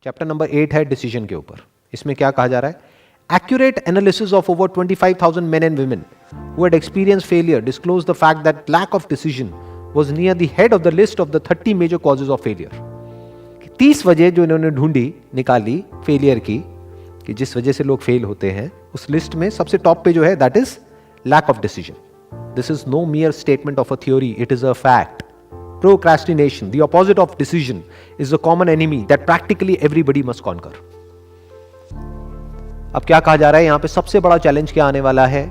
Chapter number 8 है decision के ऊपर। इसमें क्या कहा जा रहा है? Accurate analysis of over 25,000 men and women who had experienced failure disclosed the fact that lack of decision was near the head of the list of the 30 major causes of failure. 30 वजह जो इन्होंने ढूंढी निकाली failure की, कि जिस वजह से लोग फेल होते हैं, उस लिस्ट में सबसे टॉप पे जो है that is lack of decision. This is no mere statement of a theory, it is a fact. Procrastination, the opposite of decision, is a common enemy that practically everybody must conquer. अब क्या कहा जा रहा है यहां पे? सबसे बड़ा चैलेंज क्या आने वाला है?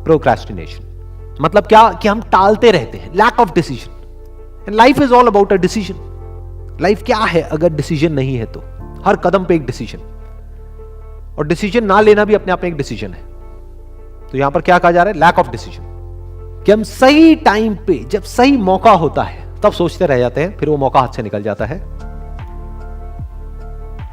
प्रोक्रेस्टिनेशन. मतलब क्या कि हम टालते रहते हैं, lack of decision. And life is all about a decision. Life क्या है अगर डिसीजन नहीं है तो? हर कदम पे एक डिसीजन, और डिसीजन ना लेना भी अपने आप में एक डिसीजन है. तो यहां पर क्या कहा जा रहा है? Lack of decision. कि हम सही टाइम पे, जब सही मौका होता है, तब सोचते रह जाते हैं, फिर वो मौका हाथ से निकल जाता है,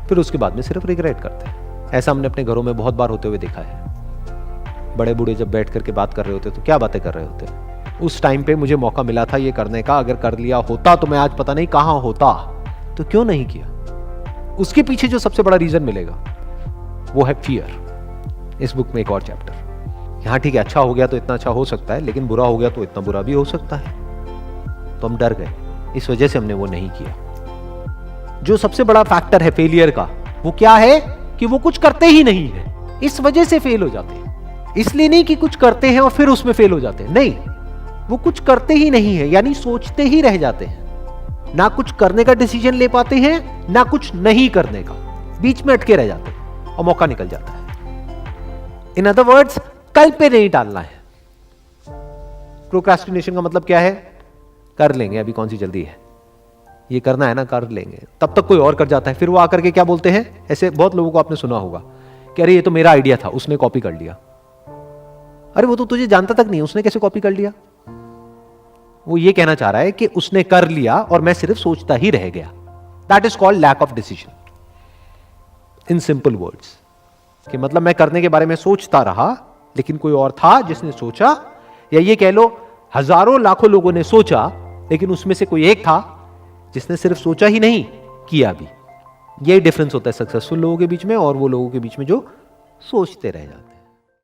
फिर उसके बाद में सिर्फ रिग्रेट करते हैं. ऐसा हमने अपने घरों में बहुत बार होते हुए देखा है. बड़े बूढ़े जब बैठ करके बात कर रहे होते तो क्या बातें कर रहे होते? उस टाइम पे मुझे मौका मिला था ये करने का, अगर कर लिया होता तो मैं आज पता नहीं कहां होता. तो क्यों नहीं किया? उसके पीछे जो सबसे बड़ा रीजन मिलेगा वो है फियर. इस बुक में एक और चैप्टर. यहां ठीक है, अच्छा हो गया तो इतना अच्छा हो सकता है, लेकिन बुरा हो गया तो इतना बुरा भी हो सकता है. तो हम डर गए, इस वजह से हमने वो नहीं किया. जो सबसे बड़ा फैक्टर है फेलियर का, वो क्या है? कि वो कुछ करते ही नहीं है, इस वजह से फेल हो जाते हैं. इसलिए नहीं कि कुछ करते हैं और फिर उसमें फेल हो जाते हैं, नहीं, वो कुछ करते ही नहीं है, यानी सोचते ही रह जाते हैं. ना कुछ करने का डिसीजन ले पाते हैं, ना कुछ नहीं करने का, बीच में अटके रह जाते हैं और मौका निकल जाता है. इन अदर वर्ड्स, कल पे नहीं टालना है. प्रोक्रेस्टिनेशन का मतलब क्या है? कर लेंगे, अभी कौन सी जल्दी है, ये करना है ना, कर लेंगे. तब तक कोई और कर जाता है, फिर वो आकर के क्या बोलते हैं? ऐसे बहुत लोगों को आपने सुना होगा कि अरे ये तो मेरा आइडिया था, उसने कॉपी कर लिया. अरे वो तो तुझे जानता तक नहीं, उसने कैसे कॉपी कर लिया? वो ये कहना चाह रहा है कि उसने कर लिया और मैं सिर्फ सोचता ही रह गया. That is called lack of decision. In simple words, कि मतलब मैं करने के बारे में सोचता रहा, लेकिन कोई और था जिसने सोचा, या ये कह लो हजारों लाखों लोगों ने सोचा, लेकिन उसमें से कोई एक था जिसने सिर्फ सोचा ही नहीं, किया भी. यही डिफरेंस होता है सक्सेसफुल लोगों के बीच में और वो लोगों के बीच में जो सोचते रह जाते.